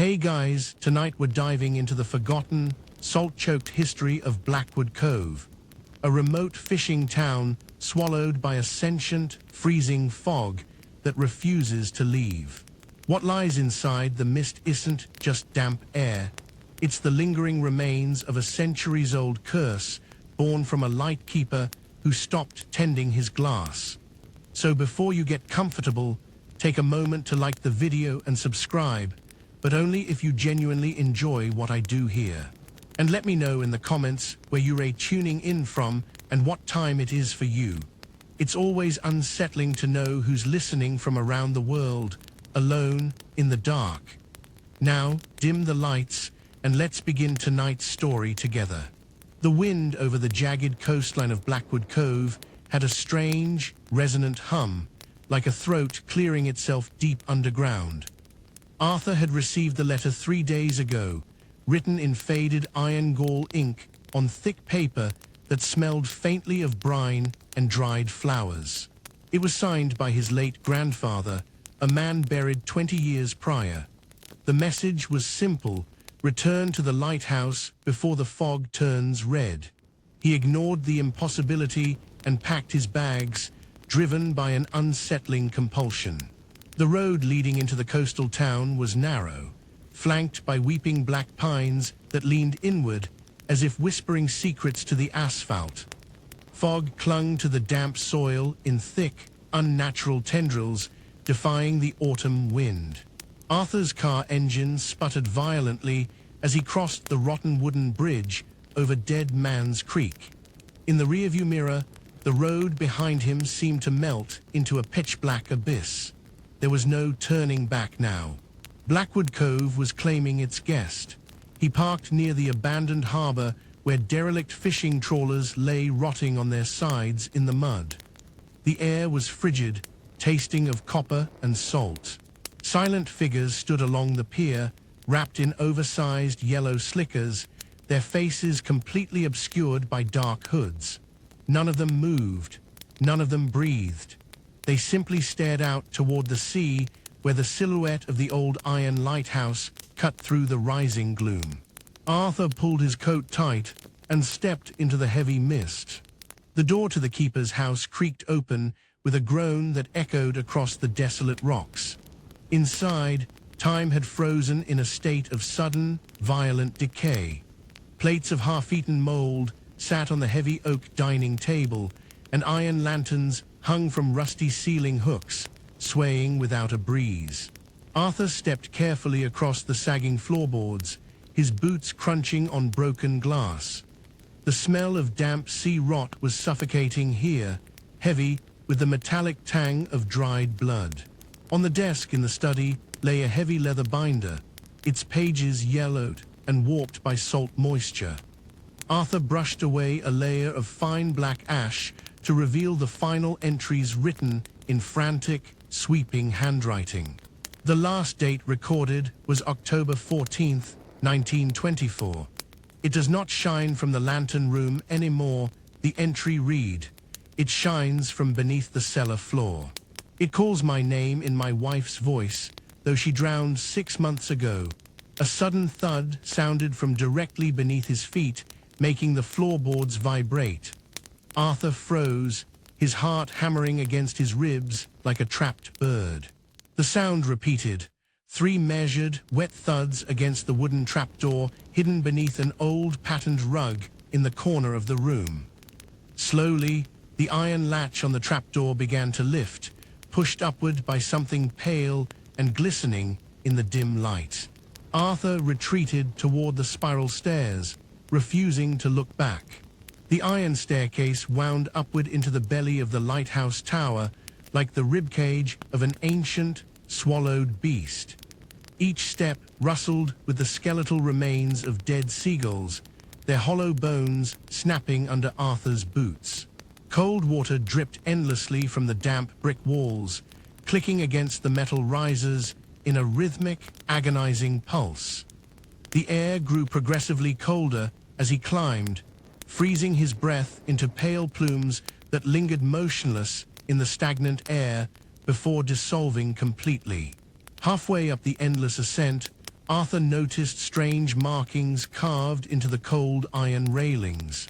Hey guys, tonight we're diving into the forgotten, salt-choked history of Blackwood Cove, a remote fishing town swallowed by a sentient, freezing fog that refuses to leave. What lies inside the mist isn't just damp air, it's the lingering remains of a centuries-old curse born from a lightkeeper who stopped tending his glass. So before you get comfortable, take a moment to like the video and subscribe, but only if you genuinely enjoy what I do here. And let me know in the comments where you're tuning in from and what time it is for you. It's always unsettling to know who's listening from around the world, alone in the dark. Now, dim the lights and let's begin tonight's story together. The wind over the jagged coastline of Blackwood Cove had a strange, resonant hum, like a throat clearing itself deep underground. Arthur had received the letter 3 days ago, written in faded iron gall ink on thick paper that smelled faintly of brine and dried flowers. It was signed by his late grandfather, a man buried 20 years prior. The message was simple: return to the lighthouse before the fog turns red. He ignored the impossibility and packed his bags, driven by an unsettling compulsion. The road leading into the coastal town was narrow, flanked by weeping black pines that leaned inward as if whispering secrets to the asphalt. Fog clung to the damp soil in thick, unnatural tendrils, defying the autumn wind. Arthur's car engine sputtered violently as he crossed the rotten wooden bridge over Dead Man's Creek. In the rearview mirror, the road behind him seemed to melt into a pitch-black abyss. There was no turning back now. Blackwood Cove was claiming its guest. He parked near the abandoned harbor where derelict fishing trawlers lay rotting on their sides in the mud. The air was frigid, tasting of copper and salt. Silent figures stood along the pier, wrapped in oversized yellow slickers, their faces completely obscured by dark hoods. None of them moved, none of them breathed. They simply stared out toward the sea, where the silhouette of the old iron lighthouse cut through the rising gloom. Arthur pulled his coat tight and stepped into the heavy mist. The door to the keeper's house creaked open with a groan that echoed across the desolate rocks. Inside, time had frozen in a state of sudden, violent decay. Plates of half-eaten mold sat on the heavy oak dining table, and iron lanterns hung from rusty ceiling hooks, swaying without a breeze. Arthur stepped carefully across the sagging floorboards, his boots crunching on broken glass. The smell of damp sea rot was suffocating here, heavy with the metallic tang of dried blood. On the desk in the study lay a heavy leather binder, its pages yellowed and warped by salt moisture. Arthur brushed away a layer of fine black ash to reveal the final entries written in frantic, sweeping handwriting. The last date recorded was October 14th, 1924. It does not shine from the lantern room anymore, the entry read. It shines from beneath the cellar floor. It calls my name in my wife's voice, though she drowned 6 months ago. A sudden thud sounded from directly beneath his feet, making the floorboards vibrate. Arthur froze, his heart hammering against his ribs like a trapped bird. The sound repeated, 3 measured, wet thuds against the wooden trapdoor hidden beneath an old patterned rug in the corner of the room. Slowly, the iron latch on the trapdoor began to lift, pushed upward by something pale and glistening in the dim light. Arthur retreated toward the spiral stairs, refusing to look back. The iron staircase wound upward into the belly of the lighthouse tower like the ribcage of an ancient, swallowed beast. Each step rustled with the skeletal remains of dead seagulls, their hollow bones snapping under Arthur's boots. Cold water dripped endlessly from the damp brick walls, clicking against the metal risers in a rhythmic, agonizing pulse. The air grew progressively colder as he climbed, freezing his breath into pale plumes that lingered motionless in the stagnant air before dissolving completely. Halfway up the endless ascent, Arthur noticed strange markings carved into the cold iron railings.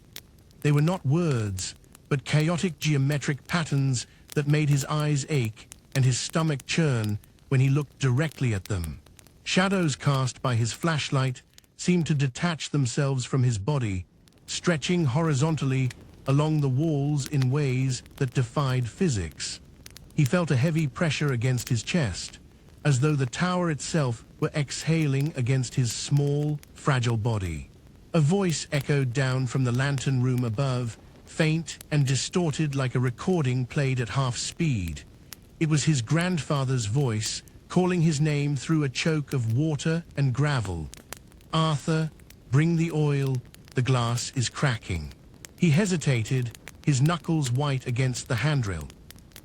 They were not words, but chaotic geometric patterns that made his eyes ache and his stomach churn when he looked directly at them. Shadows cast by his flashlight seemed to detach themselves from his body, stretching horizontally along the walls in ways that defied physics. He felt a heavy pressure against his chest, as though the tower itself were exhaling against his small, fragile body. A voice echoed down from the lantern room above, faint and distorted like a recording played at half speed. It was his grandfather's voice, calling his name through a choke of water and gravel. "Arthur, bring the oil, the glass is cracking." He hesitated, his knuckles white against the handrail.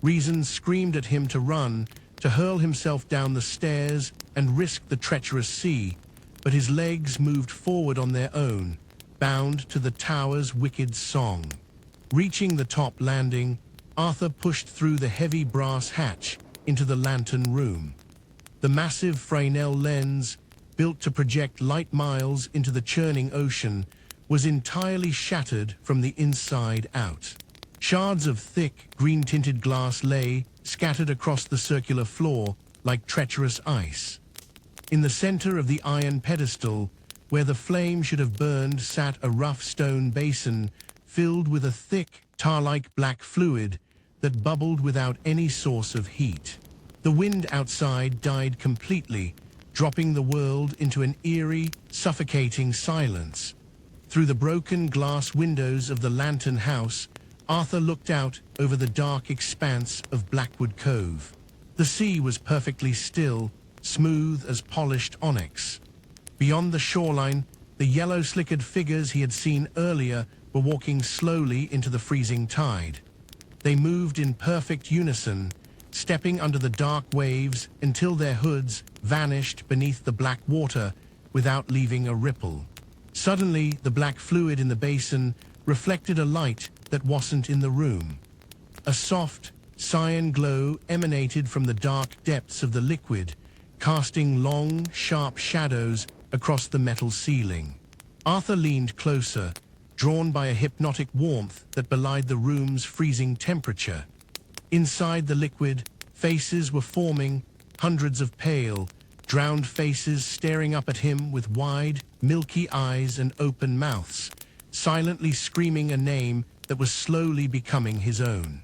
Reason screamed at him to run, to hurl himself down the stairs and risk the treacherous sea, but his legs moved forward on their own, bound to the tower's wicked song. Reaching the top landing, Arthur pushed through the heavy brass hatch into the lantern room. The massive Fresnel lens, built to project light miles into the churning ocean, was entirely shattered from the inside out. Shards of thick, green-tinted glass lay scattered across the circular floor like treacherous ice. In the center of the iron pedestal, where the flame should have burned, sat a rough stone basin filled with a thick, tar-like black fluid that bubbled without any source of heat. The wind outside died completely, dropping the world into an eerie, suffocating silence. Through the broken glass windows of the lantern house, Arthur looked out over the dark expanse of Blackwood Cove. The sea was perfectly still, smooth as polished onyx. Beyond the shoreline, the yellow slickered figures he had seen earlier were walking slowly into the freezing tide. They moved in perfect unison, stepping under the dark waves until their hoods vanished beneath the black water without leaving a ripple. Suddenly, the black fluid in the basin reflected a light that wasn't in the room. A soft, cyan glow emanated from the dark depths of the liquid, casting long, sharp shadows across the metal ceiling. Arthur leaned closer, drawn by a hypnotic warmth that belied the room's freezing temperature. Inside the liquid, faces were forming, hundreds of pale, drowned faces staring up at him with wide, milky eyes and open mouths, silently screaming a name that was slowly becoming his own.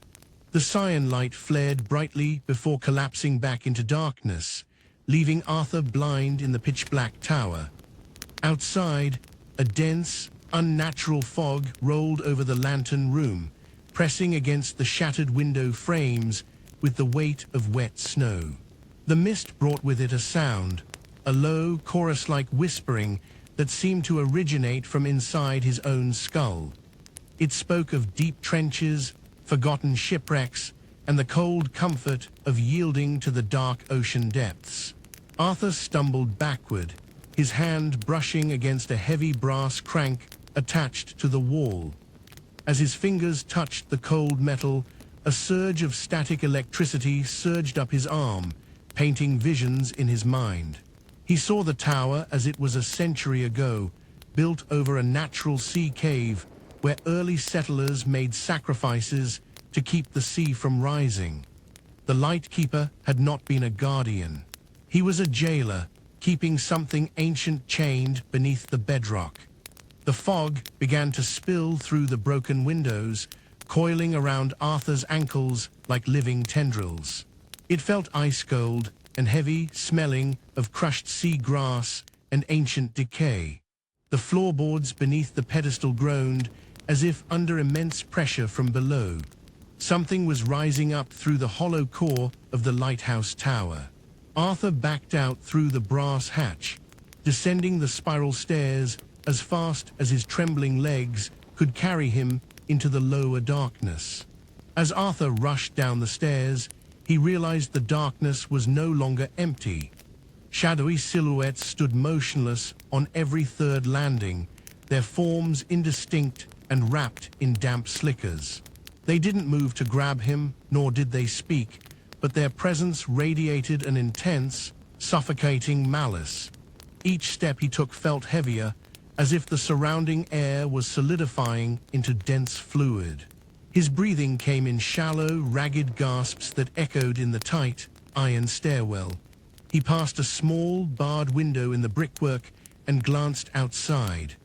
The cyan light flared brightly before collapsing back into darkness, leaving Arthur blind in the pitch-black tower. Outside, a dense, unnatural fog rolled over the lantern room, pressing against the shattered window frames with the weight of wet snow. The mist brought with it a sound, a low, chorus-like whispering that seemed to originate from inside his own skull. It spoke of deep trenches, forgotten shipwrecks, and the cold comfort of yielding to the dark ocean depths. Arthur stumbled backward, his hand brushing against a heavy brass crank attached to the wall. As his fingers touched the cold metal, a surge of static electricity surged up his arm, painting visions in his mind. He saw the tower as it was a century ago, built over a natural sea cave where early settlers made sacrifices to keep the sea from rising. The Lightkeeper had not been a guardian. He was a jailer, keeping something ancient chained beneath the bedrock. The fog began to spill through the broken windows, coiling around Arthur's ankles like living tendrils. It felt ice-cold and heavy, smelling of crushed sea grass and ancient decay. The floorboards beneath the pedestal groaned, as if under immense pressure from below. Something was rising up through the hollow core of the lighthouse tower. Arthur backed out through the brass hatch, descending the spiral stairs as fast as his trembling legs could carry him into the lower darkness. As Arthur rushed down the stairs, he realized the darkness was no longer empty. Shadowy silhouettes stood motionless on every third landing, their forms indistinct and wrapped in damp slickers. They didn't move to grab him, nor did they speak, but their presence radiated an intense, suffocating malice. Each step he took felt heavier, as if the surrounding air was solidifying into dense fluid. His breathing came in shallow, ragged gasps that echoed in the tight, iron stairwell. He passed a small, barred window in the brickwork and glanced outside.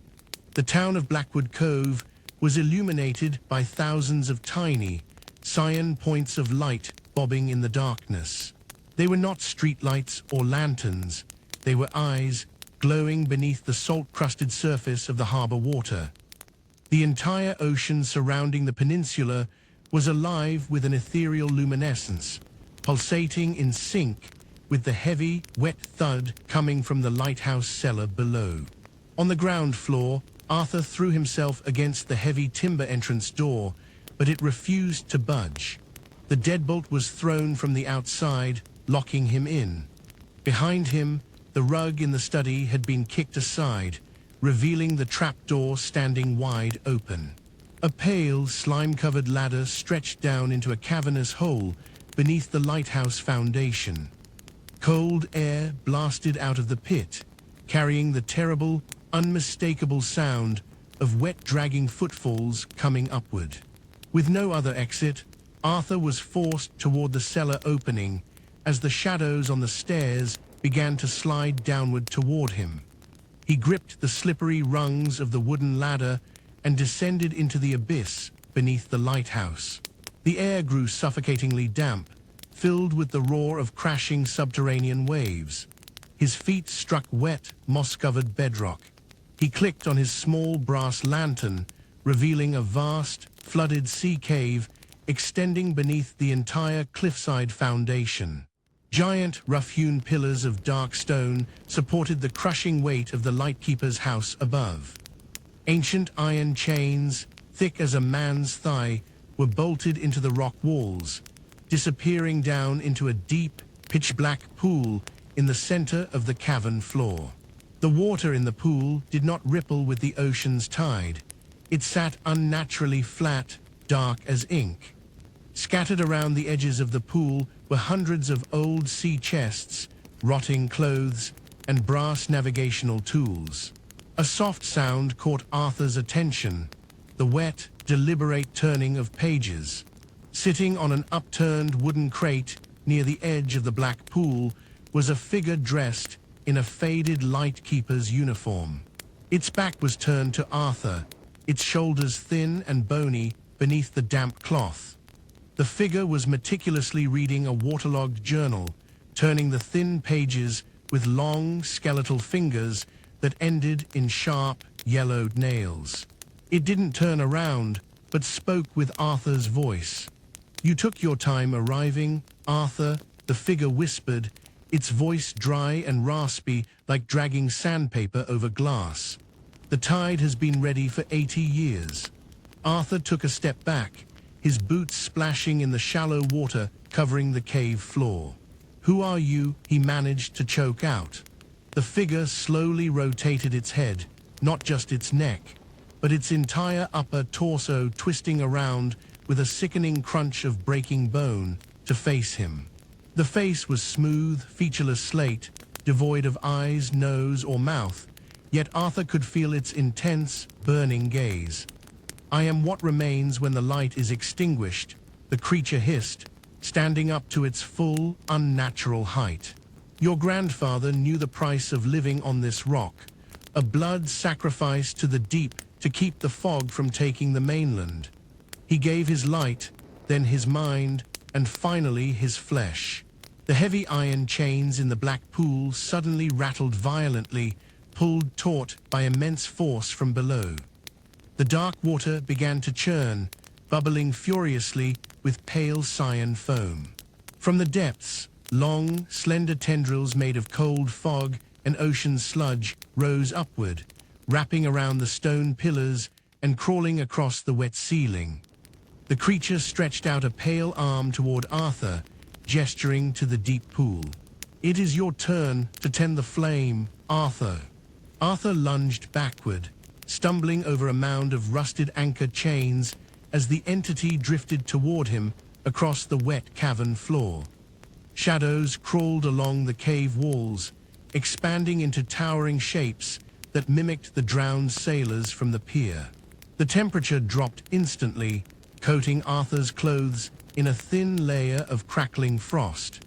The town of Blackwood Cove was illuminated by thousands of tiny, cyan points of light bobbing in the darkness. They were not streetlights or lanterns. They were eyes glowing beneath the salt-crusted surface of the harbor water. The entire ocean surrounding the peninsula was alive with an ethereal luminescence, pulsating in sync with the heavy, wet thud coming from the lighthouse cellar below. On the ground floor, Arthur threw himself against the heavy timber entrance door, but it refused to budge. The deadbolt was thrown from the outside, locking him in. Behind him, the rug in the study had been kicked aside, revealing the trapdoor standing wide open. A pale, slime-covered ladder stretched down into a cavernous hole beneath the lighthouse foundation. Cold air blasted out of the pit, carrying the terrible, unmistakable sound of wet, dragging footfalls coming upward. With no other exit, Arthur was forced toward the cellar opening as the shadows on the stairs began to slide downward toward him. He gripped the slippery rungs of the wooden ladder and descended into the abyss beneath the lighthouse. The air grew suffocatingly damp, filled with the roar of crashing subterranean waves. His feet struck wet, moss-covered bedrock. He clicked on his small brass lantern, revealing a vast, flooded sea cave extending beneath the entire cliffside foundation. Giant, rough-hewn pillars of dark stone supported the crushing weight of the lightkeeper's house above. Ancient iron chains, thick as a man's thigh, were bolted into the rock walls, disappearing down into a deep, pitch-black pool in the center of the cavern floor. The water in the pool did not ripple with the ocean's tide. It sat unnaturally flat, dark as ink. Scattered around the edges of the pool were hundreds of old sea chests, rotting clothes, and brass navigational tools. A soft sound caught Arthur's attention, the wet, deliberate turning of pages. Sitting on an upturned wooden crate near the edge of the black pool was a figure dressed in a faded lightkeeper's uniform. Its back was turned to Arthur, its shoulders thin and bony beneath the damp cloth. The figure was meticulously reading a waterlogged journal, turning the thin pages with long, skeletal fingers that ended in sharp, yellowed nails. It didn't turn around, but spoke with Arthur's voice. "You took your time arriving, Arthur," the figure whispered, its voice dry and raspy like dragging sandpaper over glass. "The tide has been ready for 80 years. Arthur took a step back, his boots splashing in the shallow water covering the cave floor. "Who are you?" he managed to choke out. The figure slowly rotated its head, not just its neck, but its entire upper torso twisting around with a sickening crunch of breaking bone to face him. The face was smooth, featureless slate, devoid of eyes, nose, or mouth, yet Arthur could feel its intense, burning gaze. "I am what remains when the light is extinguished," the creature hissed, standing up to its full, unnatural height. "Your grandfather knew the price of living on this rock, a blood sacrifice to the deep to keep the fog from taking the mainland. He gave his light, then his mind, and finally his flesh." The heavy iron chains in the black pool suddenly rattled violently, pulled taut by immense force from below. The dark water began to churn, bubbling furiously with pale cyan foam. From the depths, long, slender tendrils made of cold fog and ocean sludge rose upward, wrapping around the stone pillars and crawling across the wet ceiling. The creature stretched out a pale arm toward Arthur, gesturing to the deep pool. "It is your turn to tend the flame, Arthur." Arthur lunged backward, stumbling over a mound of rusted anchor chains as the entity drifted toward him across the wet cavern floor. Shadows crawled along the cave walls, expanding into towering shapes that mimicked the drowned sailors from the pier. The temperature dropped instantly, coating Arthur's clothes in a thin layer of crackling frost.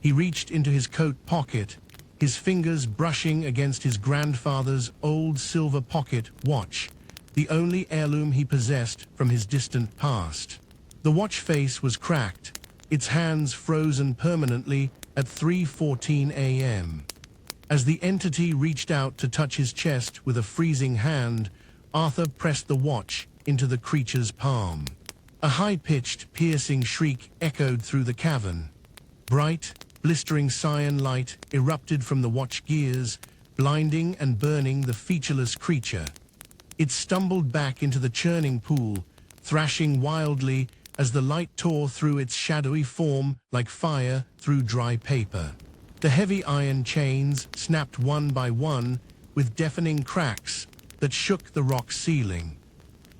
He reached into his coat pocket, his fingers brushing against his grandfather's old silver pocket watch, the only heirloom he possessed from his distant past. The watch face was cracked, its hands frozen permanently at 3:14 a.m. As the entity reached out to touch his chest with a freezing hand, Arthur pressed the watch into the creature's palm. A high-pitched, piercing shriek echoed through the cavern. Bright, blistering cyan light erupted from the watch gears, blinding and burning the featureless creature. It stumbled back into the churning pool, thrashing wildly as the light tore through its shadowy form like fire through dry paper. The heavy iron chains snapped one by one with deafening cracks that shook the rock ceiling.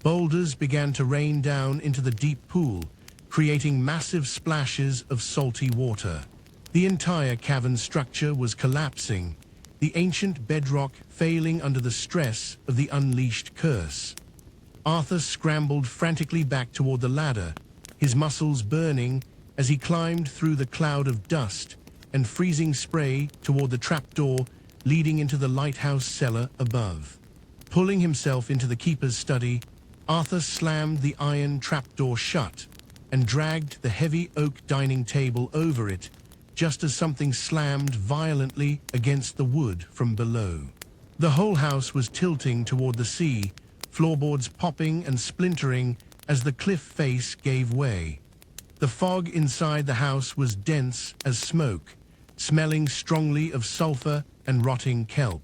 Boulders began to rain down into the deep pool, creating massive splashes of salty water. The entire cavern structure was collapsing, the ancient bedrock failing under the stress of the unleashed curse. Arthur scrambled frantically back toward the ladder, his muscles burning as he climbed through the cloud of dust and freezing spray toward the trapdoor leading into the lighthouse cellar above. Pulling himself into the keeper's study, Arthur slammed the iron trapdoor shut and dragged the heavy oak dining table over it, just as something slammed violently against the wood from below. The whole house was tilting toward the sea, floorboards popping and splintering as the cliff face gave way. The fog inside the house was dense as smoke, smelling strongly of sulfur and rotting kelp.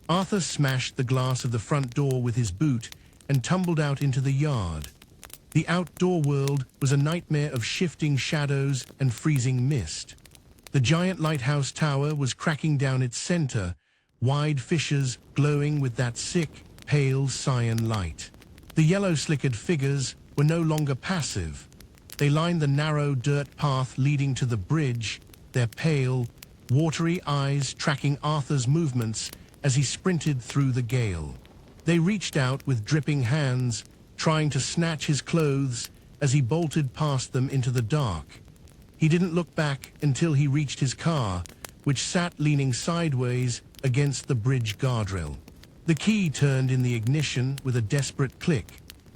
Arthur smashed the glass of the front door with his boot and tumbled out into the yard. The outdoor world was a nightmare of shifting shadows and freezing mist. The giant lighthouse tower was cracking down its center, wide fissures glowing with that sick, pale cyan light. The yellow-slickered figures were no longer passive. They lined the narrow dirt path leading to the bridge, their pale, watery eyes tracking Arthur's movements as he sprinted through the gale. They reached out with dripping hands, trying to snatch his clothes as he bolted past them into the dark. He didn't look back until he reached his car, which sat leaning sideways against the bridge guardrail. The key turned in the ignition with a desperate click,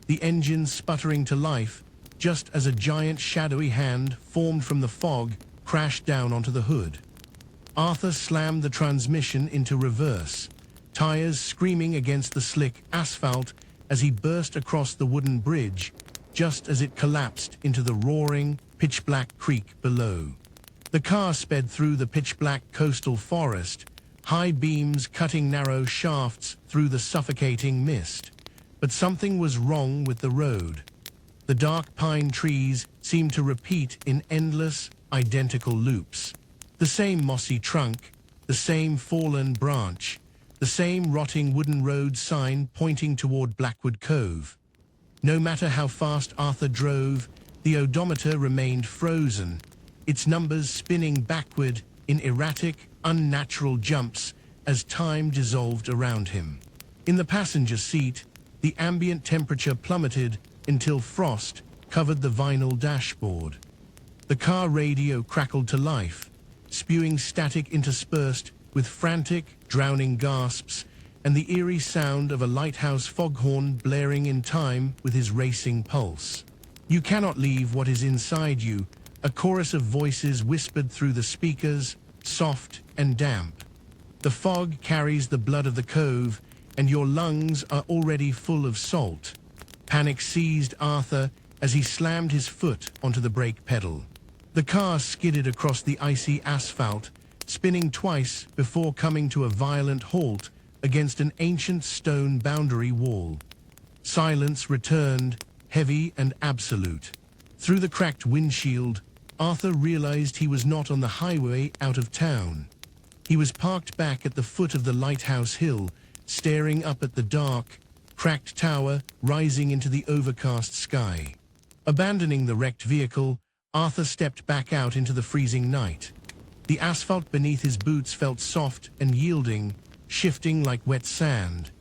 the engine sputtering to life just as a giant shadowy hand formed from the fog crashed down onto the hood. Arthur slammed the transmission into reverse, tires screaming against the slick asphalt as he burst across the wooden bridge, just as it collapsed into the roaring, pitch-black creek below. The car sped through the pitch-black coastal forest, high beams cutting narrow shafts through the suffocating mist. But something was wrong with the road. The dark pine trees seemed to repeat in endless, identical loops. The same mossy trunk, the same fallen branch, the same rotting wooden road sign pointing toward Blackwood Cove. No matter how fast Arthur drove, the odometer remained frozen, its numbers spinning backward in erratic, unnatural jumps as time dissolved around him. In the passenger seat, the ambient temperature plummeted until frost covered the vinyl dashboard. The car radio crackled to life, spewing static interspersed with frantic, drowning gasps and the eerie sound of a lighthouse foghorn blaring in time with his racing pulse. "You cannot leave what is inside you," a chorus of voices whispered through the speakers, soft and damp. "The fog carries the blood of the cove, and your lungs are already full of salt." Panic seized Arthur as he slammed his foot onto the brake pedal. The car skidded across the icy asphalt, spinning twice before coming to a violent halt against an ancient stone boundary wall. Silence returned, heavy and absolute. Through the cracked windshield, Arthur realized he was not on the highway out of town. He was parked back at the foot of the lighthouse hill, staring up at the dark, cracked tower rising into the overcast sky. Abandoning the wrecked vehicle, Arthur stepped back out into the freezing night. The asphalt beneath his boots felt soft and yielding, shifting like wet sand.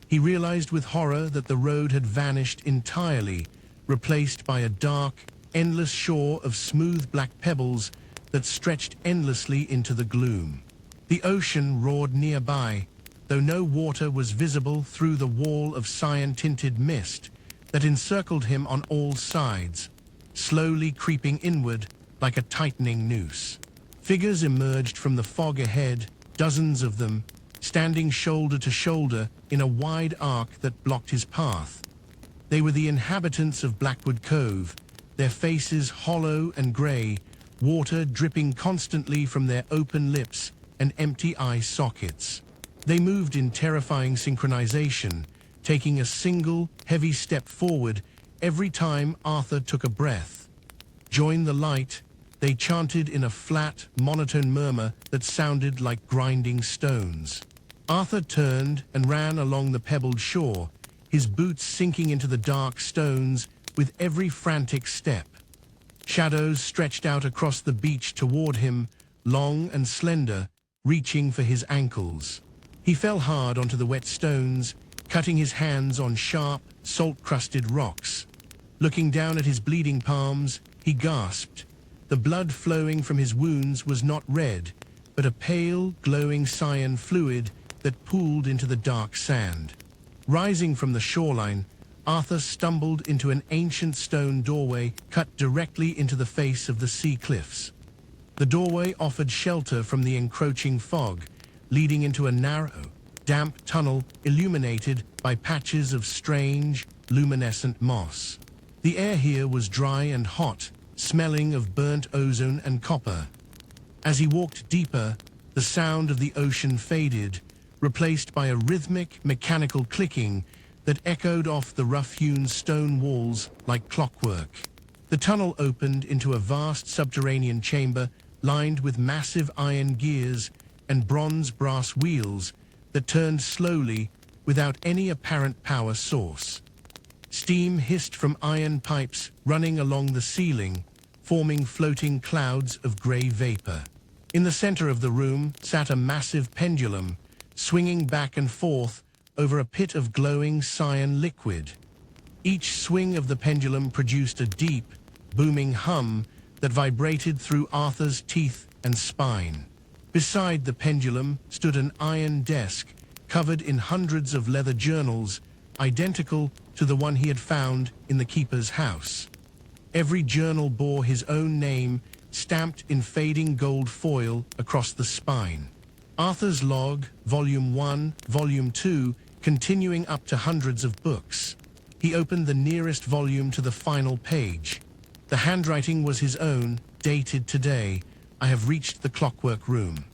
He realized with horror that the road had vanished entirely, replaced by a dark, endless shore of smooth black pebbles that stretched endlessly into the gloom. The ocean roared nearby, though no water was visible through the wall of cyan-tinted mist that encircled him on all sides, slowly creeping inward like a tightening noose. Figures emerged from the fog ahead, dozens of them, standing shoulder to shoulder in a wide arc that blocked his path. They were the inhabitants of Blackwood Cove, their faces hollow and grey, water dripping constantly from their open lips and empty eye sockets. They moved in terrifying synchronization, taking a single, heavy step forward every time Arthur took a breath. "Join the light," they chanted in a flat, monotone murmur that sounded like grinding stones. Arthur turned and ran along the pebbled shore, his boots sinking into the dark stones with every frantic step. Shadows stretched out across the beach toward him, long and slender, reaching for his ankles. He fell hard onto the wet stones, cutting his hands on sharp, salt-crusted rocks. Looking down at his bleeding palms, he gasped. The blood flowing from his wounds was not red, but a pale, glowing cyan fluid that pooled into the dark sand. Rising from the shoreline, Arthur stumbled into an ancient stone doorway cut directly into the face of the sea cliffs. The doorway offered shelter from the encroaching fog, leading into a narrow, damp tunnel illuminated by patches of strange, luminescent moss. The air here was dry and hot, smelling of burnt ozone and copper. As he walked deeper, the sound of the ocean faded, replaced by a rhythmic, mechanical clicking that echoed off the rough-hewn stone walls like clockwork. The tunnel opened into a vast subterranean chamber lined with massive iron gears and bronze-brass wheels that turned slowly without any apparent power source. Steam hissed from iron pipes running along the ceiling, forming floating clouds of grey vapor. In the center of the room sat a massive pendulum, swinging back and forth over a pit of glowing cyan liquid. Each swing of the pendulum produced a deep, booming hum that vibrated through Arthur's teeth and spine. Beside the pendulum stood an iron desk covered in hundreds of leather journals, identical to the one he had found in the keeper's house. Every journal bore his own name, stamped in fading gold foil across the spine. Arthur's log, Volume 1, Volume 2, continuing up to hundreds of books. He opened the nearest volume to the final page. The handwriting was his own, dated today. "I have reached the Clockwork Room.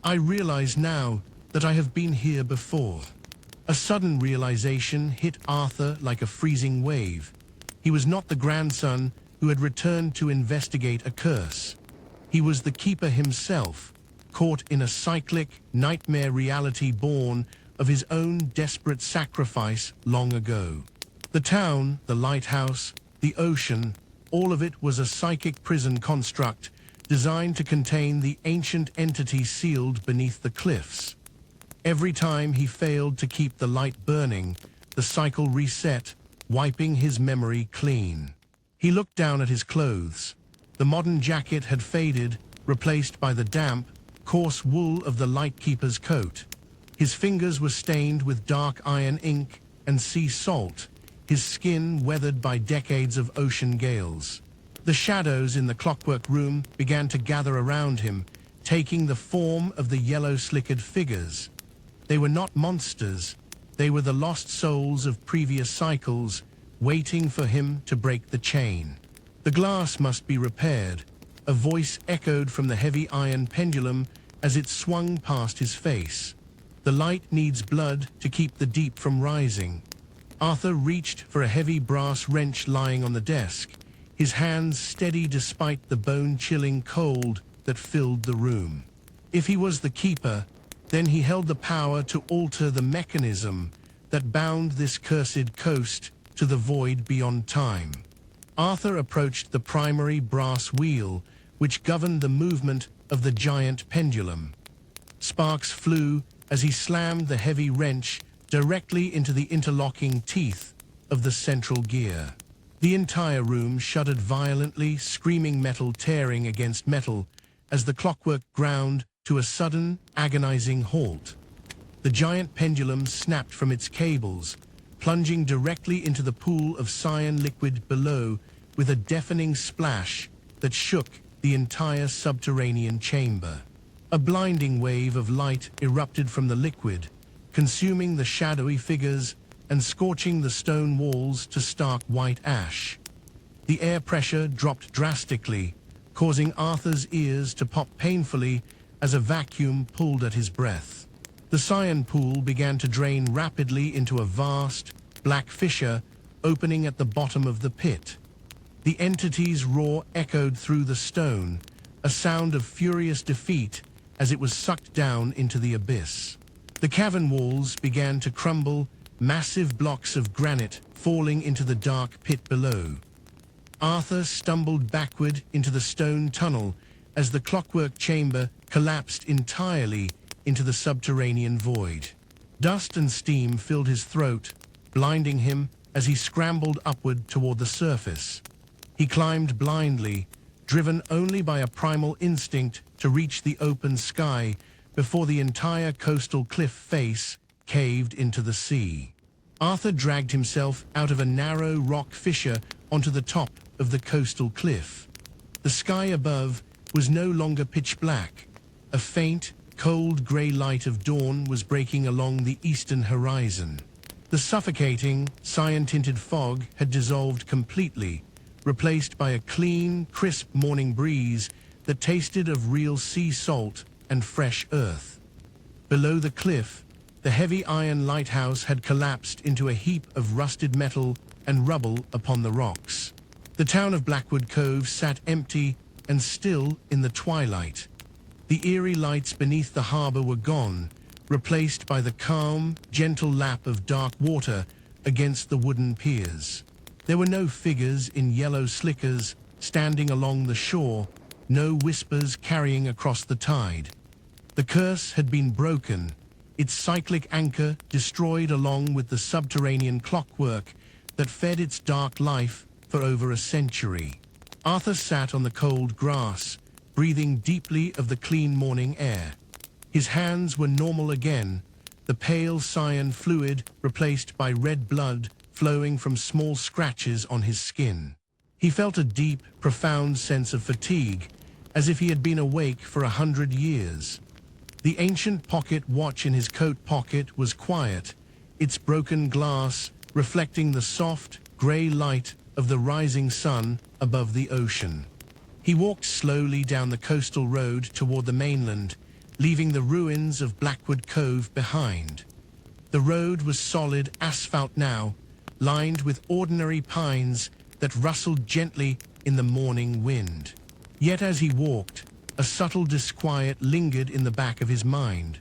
I realize now that I have been here before." A sudden realization hit Arthur like a freezing wave. He was not the grandson who had returned to investigate a curse. He was the keeper himself, caught in a cyclic, nightmare reality born of his own desperate sacrifice long ago. The town, the lighthouse, the ocean, all of it was a psychic prison construct designed to contain the ancient entity sealed beneath the cliffs. Every time he failed to keep the light burning, the cycle reset, wiping his memory clean. He looked down at his clothes. The modern jacket had faded, replaced by the damp, coarse wool of the lightkeeper's coat. His fingers were stained with dark iron ink and sea salt, his skin weathered by decades of ocean gales. The shadows in the Clockwork Room began to gather around him, taking the form of the yellow-slickered figures. They were not monsters. They were the lost souls of previous cycles, waiting for him to break the chain. The glass must be repaired. A voice echoed from the heavy iron pendulum as it swung past his face. The light needs blood to keep the deep from rising. Arthur reached for a heavy brass wrench lying on the desk, his hands steady despite the bone-chilling cold that filled the room. If he was the keeper, then he held the power to alter the mechanism that bound this cursed coast to the void beyond time. Arthur approached the primary brass wheel, which governed the movement of the giant pendulum. Sparks flew as he slammed the heavy wrench directly into the interlocking teeth of the central gear. The entire room shuddered violently, screaming metal tearing against metal as the clockwork ground to a sudden, agonizing halt. The giant pendulum snapped from its cables, plunging directly into the pool of cyan liquid below with a deafening splash that shook the entire subterranean chamber. A blinding wave of light erupted from the liquid, consuming the shadowy figures and scorching the stone walls to stark white ash. The air pressure dropped drastically, causing Arthur's ears to pop painfully as a vacuum pulled at his breath. The cyan pool began to drain rapidly into a vast, black fissure opening at the bottom of the pit. The entity's roar echoed through the stone, a sound of furious defeat as it was sucked down into the abyss. The cavern walls began to crumble, massive blocks of granite falling into the dark pit below. Arthur stumbled backward into the stone tunnel as the clockwork chamber collapsed entirely into the subterranean void. Dust and steam filled his throat, blinding him as he scrambled upward toward the surface. He climbed blindly, driven only by a primal instinct to reach the open sky before the entire coastal cliff face caved into the sea. Arthur dragged himself out of a narrow rock fissure onto the top of the coastal cliff. The sky above was no longer pitch black. A faint, cold grey light of dawn was breaking along the eastern horizon. The suffocating, cyan-tinted fog had dissolved completely, replaced by a clean, crisp morning breeze that tasted of real sea salt and fresh earth. Below the cliff, the heavy iron lighthouse had collapsed into a heap of rusted metal and rubble upon the rocks. The town of Blackwood Cove sat empty and still in the twilight. The eerie lights beneath the harbor were gone, replaced by the calm, gentle lap of dark water against the wooden piers. There were no figures in yellow slickers standing along the shore, no whispers carrying across the tide. The curse had been broken, its cyclic anchor destroyed along with the subterranean clockwork that fed its dark life for over a century. Arthur sat on the cold grass, breathing deeply of the clean morning air. His hands were normal again, the pale cyan fluid replaced by red blood flowing from small scratches on his skin. He felt a deep, profound sense of fatigue, as if he had been awake for 100 years. The ancient pocket watch in his coat pocket was quiet, its broken glass reflecting the soft, grey light of the rising sun above the ocean. He walked slowly down the coastal road toward the mainland, leaving the ruins of Blackwood Cove behind. The road was solid asphalt now, lined with ordinary pines that rustled gently in the morning wind. Yet as he walked, a subtle disquiet lingered in the back of his mind.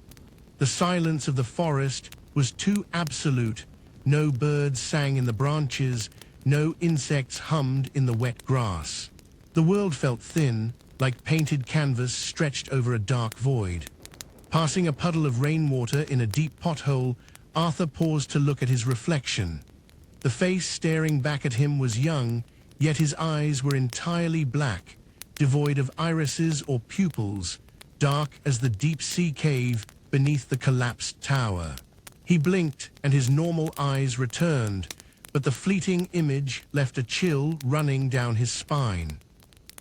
The silence of the forest was too absolute. No birds sang in the branches, no insects hummed in the wet grass. The world felt thin, like painted canvas stretched over a dark void. Passing a puddle of rainwater in a deep pothole, Arthur paused to look at his reflection. The face staring back at him was young, yet his eyes were entirely black, devoid of irises or pupils, dark as the deep-sea cave beneath the collapsed tower. He blinked and his normal eyes returned, but the fleeting image left a chill running down his spine.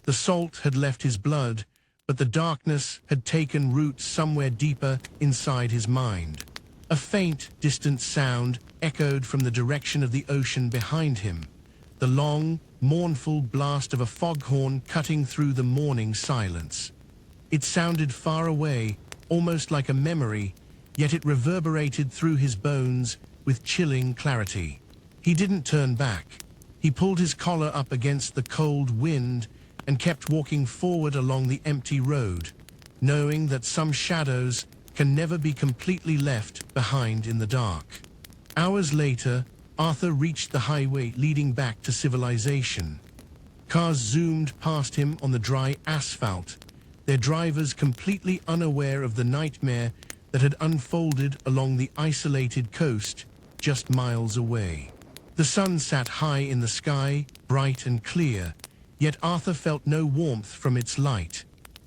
The salt had left his blood, but the darkness had taken root somewhere deeper inside his mind. A faint, distant sound echoed from the direction of the ocean behind him, the long, mournful blast of a foghorn cutting through the morning silence. It sounded far away, almost like a memory, yet it reverberated through his bones with chilling clarity. He didn't turn back. He pulled his collar up against the cold wind and kept walking forward along the empty road, knowing that some shadows can never be completely left behind in the dark. Hours later, Arthur reached the highway leading back to civilization. Cars zoomed past him on the dry asphalt, their drivers completely unaware of the nightmare that had unfolded along the isolated coast just miles away. The sun sat high in the sky, bright and clear, yet Arthur felt no warmth from its light.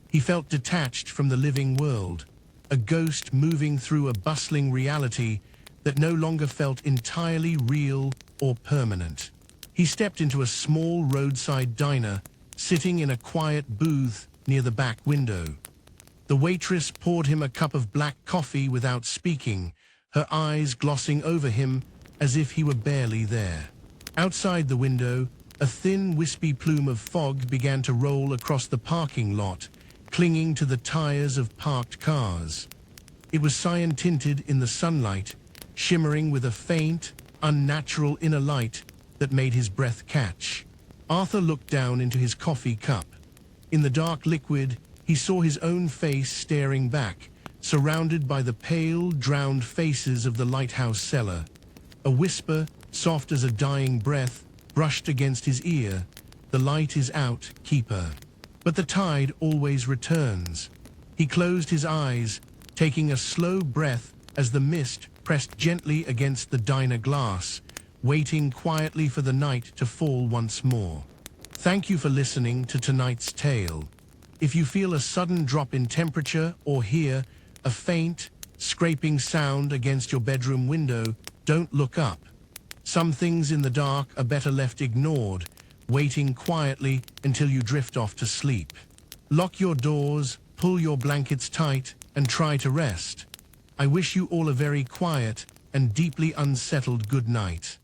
He felt detached from the living world, a ghost moving through a bustling reality that no longer felt entirely real or permanent. He stepped into a small roadside diner, sitting in a quiet booth near the back window. The waitress poured him a cup of black coffee without speaking, her eyes glossing over him as if he were barely there. Outside the window, a thin, wispy plume of fog began to roll across the parking lot, clinging to the tires of parked cars. It was cyan-tinted in the sunlight, shimmering with a faint, unnatural inner light that made his breath catch. Arthur looked down into his coffee cup. In the dark liquid, he saw his own face staring back, surrounded by the pale, drowned faces of the lighthouse cellar. A whisper, soft as a dying breath, brushed against his ear. "The light is out, keeper." But the tide always returns. He closed his eyes, taking a slow breath as the mist pressed gently against the diner glass, waiting quietly for the night to fall once more. Thank you for listening to tonight's tale. If you feel a sudden drop in temperature or hear a faint, scraping sound against your bedroom window, don't look up. Some things in the dark are better left ignored, waiting quietly until you drift off to sleep. Lock your doors, pull your blankets tight, and try to rest. I wish you all a very quiet and deeply unsettled good night.